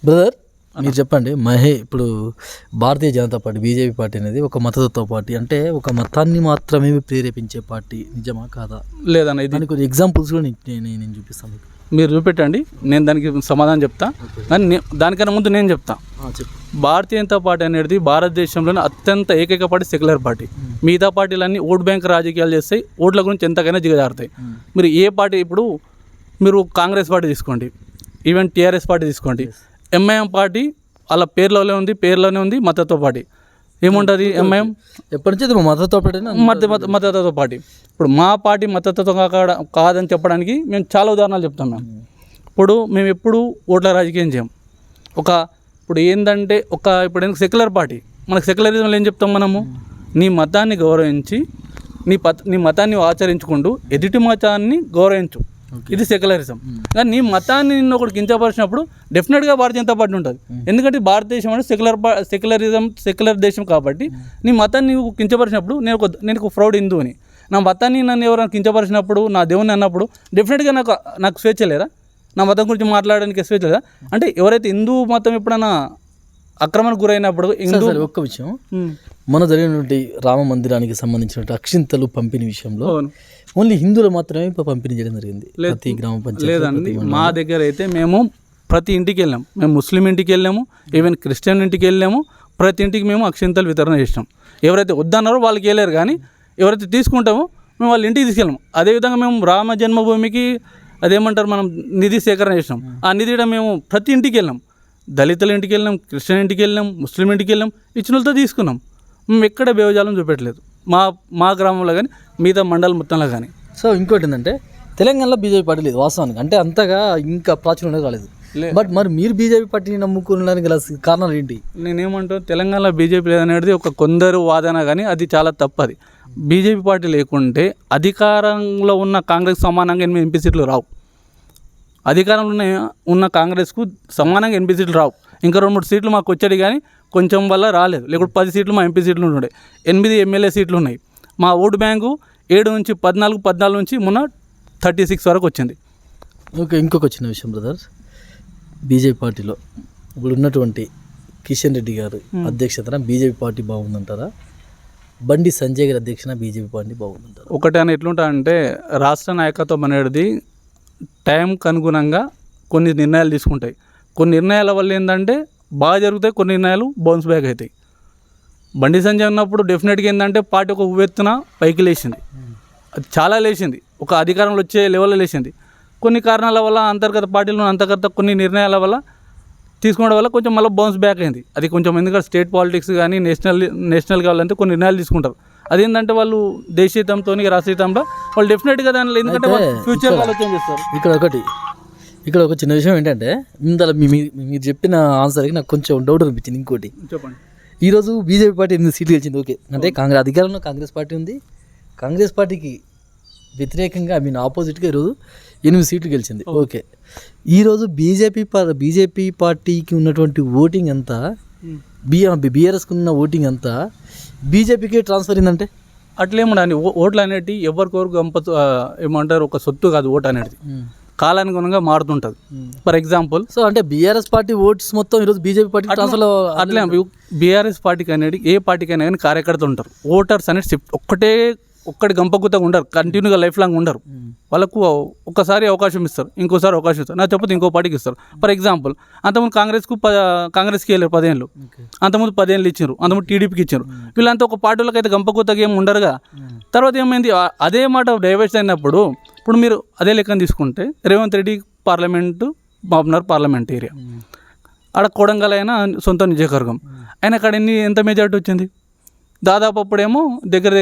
Brother మీరు చెప్పండి, ఇప్పుడు Bharatiya Janata party BJP party అనేది ఒక మతతత్వ పార్టీ, అంటే ఒక మతాన్ని మాత్రమే ప్రేరేపించే పార్టీ, నిజమా కాదా? లేదన్న, ఇది కొన్ని ఎగ్జాంపుల్స్ కూడా నేను చూపిస్తాను మీకు. మీరు చూపెట్టండి, నేను దానికి సమాధానం చెప్తా. కానీ దానికన్నా ముందు నేను చెప్తా. భారతీయ జనతా పార్టీ అనేది భారతదేశంలోనే అత్యంత ఏకైక పార్టీ సెక్యులర్ పార్టీ. మిగతా పార్టీలన్నీ ఓట్ బ్యాంక్ రాజకీయాలు చేస్తాయి, ఓట్ల గురించి ఎంతకైనా దిగజారుతాయి. మీరు ఏ పార్టీ, ఇప్పుడు మీరు కాంగ్రెస్ పార్టీ తీసుకోండి, ఈవెన్ టీఆర్ఎస్ పార్టీ తీసుకోండి, ఎంఐఎం పార్టీ వాళ్ళ పేర్లోనే ఉంది మతత్వ పార్టీ. ఏముంటుంది ఎంఐఎం? ఎప్పటి నుంచి మతత్వ పార్టీ, మతతత్వ పార్టీ. ఇప్పుడు మా పార్టీ మతతత్వం కాదని చెప్పడానికి మేము చాలా ఉదాహరణలు చెప్తాం. ఇప్పుడు మేము ఎప్పుడు ఓట్ల రాజకీయం చేయం. ఇప్పుడు ఏంటంటే ఇప్పుడు సెక్యులర్ పార్టీ, మనకు సెక్యులరిజంలో ఏం చెప్తాం మనము? నీ మతాన్ని గౌరవించి నీ మతాన్ని ఆచరించుకుంటూ ఎదుటి మతాన్ని గౌరవించు, ఇది సెక్యులరిజం. కానీ నీ మతాన్ని నిన్ను ఒకటి కించపరిచినప్పుడు డెఫినెట్గా భారతీయ జనతా పార్టీ ఉంటుంది. ఎందుకంటే భారతదేశం అంటే సెక్యులర్ దేశం కాబట్టి నీ మతాన్ని నువ్వు కించపరిచినప్పుడు నేను ఒక ప్రౌడ్ హిందూ అని, నా మతాన్ని నన్ను ఎవరైనా కించపరిచినప్పుడు, నా దేవుని అన్నప్పుడు డెఫినెట్గా నాకు స్వేచ్ఛ లేదా? నా మతం గురించి మాట్లాడడానికి స్వేచ్ఛ లేదా? అంటే ఎవరైతే హిందూ మతం ఎప్పుడైనా అక్రమానికి గురైనప్పుడు ఒక్క విషయం, మన జరిగినటువంటి రామ మందిరానికి సంబంధించిన అక్షింతలు పంపిణీ విషయంలో ఓన్లీ హిందువులు మాత్రమే పంపిణీ చేయడం జరిగింది ప్రతి గ్రామ పంచాయతీ. లేదండి, మా దగ్గర అయితే మేము ప్రతి ఇంటికి వెళ్ళాము. మేము ముస్లిం ఇంటికి వెళ్ళాము, ఈవెన్ క్రిస్టియన్ ఇంటికి వెళ్ళాము. ప్రతి ఇంటికి మేము అక్షింతలు వితరణ చేసినాం. ఎవరైతే వద్దన్నారో వాళ్ళకి వెళ్ళారు, కానీ ఎవరైతే తీసుకుంటామో మేము వాళ్ళ ఇంటికి తీసుకెళ్ళాము. అదేవిధంగా మేము రామ జన్మభూమికి అదేమంటారు మనం నిధి సేకరణ చేసినాం. ఆ నిధి మేము ప్రతి ఇంటికి వెళ్ళాం. దళితుల ఇంటికి వెళ్ళాం, క్రిస్టియన్ ఇంటికి వెళ్ళాం, ముస్లిం ఇంటికి వెళ్ళాం, ఇచ్చిన వాళ్ళతో తీసుకున్నాం. మేము ఎక్కడ బేవజాలం చూపెట్టలేదు మా గ్రామంలో కానీ మిగతా మండలం మొత్తంలో కానీ. సో ఇంకోటి ఏంటంటే తెలంగాణలో బీజేపీ పార్టీ లేదు వాస్తవానికి, అంటే అంతగా ఇంకా ప్రాచుర్యం రాలేదు. బట్ మరి మీరు బీజేపీ పార్టీని నమ్ముకోవడానికి గల కారణాలు ఏంటి? నేనేమంటాను, తెలంగాణలో బీజేపీ లేదనేది ఒక కొందరు వాదన, కానీ అది చాలా తప్పది. బీజేపీ పార్టీ లేకుంటే అధికారంలో ఉన్న కాంగ్రెస్ సమానంగా 8 ఎంపీ సీట్లు రావు. అధికారంలో ఉన్న కాంగ్రెస్కు సమానంగా 8 సీట్లు రావు. ఇంకా 2-3 సీట్లు మాకు వచ్చాడు, కానీ కొంచెం వల్ల రాలేదు. లేకుంటే 10 సీట్లు మా ఎంపీ సీట్లు ఉండే, 8 ఎమ్మెల్యే సీట్లు ఉన్నాయి. మా ఓటు బ్యాంకు 7 నుంచి 14 నుంచి మొన్న 36 వరకు వచ్చింది. ఓకే, ఇంకొక చిన్న విషయం బ్రదర్, బీజేపీ పార్టీలో ఇప్పుడు ఉన్నటువంటి కిషన్ రెడ్డి గారు అధ్యక్షతన బీజేపీ పార్టీ బాగుందంటారా? బండి సంజయ్ గారి అధ్యక్షన బీజేపీ పార్టీ బాగుందంటారా? ఒకటి అని ఎట్లుంటా అంటే, రాష్ట్ర నాయకత్వం అనేది టైంకి అనుగుణంగా కొన్ని నిర్ణయాలు తీసుకుంటాయి. కొన్ని నిర్ణయాల వల్ల ఏంటంటే బాగా జరుగుతాయి, కొన్ని నిర్ణయాలు బౌన్స్ బ్యాక్ అవుతాయి. బండి సంజయ్ ఉన్నప్పుడు డెఫినెట్గా ఏంటంటే పార్టీ ఒక ఉవ్వెత్తున పైకి లేచింది, అది చాలా లేచింది, ఒక అధికారంలో వచ్చే లెవెల్లో లేచింది. కొన్ని కారణాల వల్ల పార్టీలో అంతర్గత కొన్ని నిర్ణయాల వల్ల తీసుకోవడం వల్ల కొంచెం మళ్ళీ బౌన్స్ బ్యాక్ అయింది. అది కొంచెం ఎందుకంటే స్టేట్ పాలిటిక్స్ కానీ నేషనల్ కావాలంటే కొన్ని నిర్ణయాలు తీసుకుంటారు. అదేంటంటే వాళ్ళు దేశీయతంతో రాష్ట్రీయతంలో వాళ్ళు డెఫినెట్గా దానిలో ఎందుకంటే ఫ్యూచర్ ఆలోచన చేస్తారు. ఇక్కడ ఒక చిన్న విషయం ఏంటంటే, ఇందులో మీరు చెప్పిన ఆన్సర్కి నాకు కొంచెం డౌట్ అనిపించింది. ఇంకోటి చెప్పండి, ఈరోజు బీజేపీ పార్టీ 8 సీట్లు గెలిచింది. ఓకే, అంటే అధికారంలో కాంగ్రెస్ పార్టీ ఉంది. కాంగ్రెస్ పార్టీకి వ్యతిరేకంగా ఆపోజిట్గా ఈరోజు 8 సీట్లు గెలిచింది. ఓకే, ఈరోజు బీజేపీ పార్టీకి ఉన్నటువంటి ఓటింగ్ అంతా బీఆర్ఎస్కి ఉన్న ఓటింగ్ అంతా బీజేపీకి ట్రాన్స్ఫర్ అయిందంటే అట్లేముండని. ఓట్లు అనేవి ఎవరికొరకు ఏమంటారు, ఒక సొత్తు కాదు. ఓటు అనేది కాలానుగుణంగా మారుతుంటుంది. ఫర్ ఎగ్జాంపుల్, సో అంటే బీఆర్ఎస్ పార్టీ ఓట్స్ మొత్తం ఈరోజు బీజేపీ పార్టీ ట్రాన్స్ఫర్ అట్లే. బీఆర్ఎస్ పార్టీకి అనేది ఏ పార్టీకైనా కానీ కార్యకర్తలు ఉంటారు. ఓటర్స్ అనేది ఒక్కటి గంపగుత్తగా ఉండరు, కంటిన్యూగా లైఫ్ లాంగ్ ఉండరు. వాళ్ళకు ఒకసారి అవకాశం ఇస్తారు, ఇంకోసారి అవకాశం ఇస్తారు, నా చెప్పతే ఇంకో పార్టీకి ఇస్తారు. ఫర్ ఎగ్జాంపుల్, అంతకుముందు కాంగ్రెస్కి వెళ్ళారు 10 ఏళ్ళు, అంతకుముందు 10 ఏళ్ళు ఇచ్చారు, అంతకుముందు టీడీపీకి ఇచ్చారు. వీళ్ళంతా ఒక పార్టీలకు అయితే గంపగుత్తగా ఏమి ఉండరుగా. తర్వాత ఏమైంది, అదే మాట డైవర్స్ అయినప్పుడు ఇప్పుడు మీరు అదే లెక్కన తీసుకుంటే రేవంత్ రెడ్డి మామూలు పార్లమెంట్ ఏరియా, ఆడ కొడంగల్ అయినా సొంత నియోజకవర్గం, ఆయన అక్కడ ఎంత మెజార్టీ వచ్చింది? దాదాపు అప్పుడేమో దగ్గర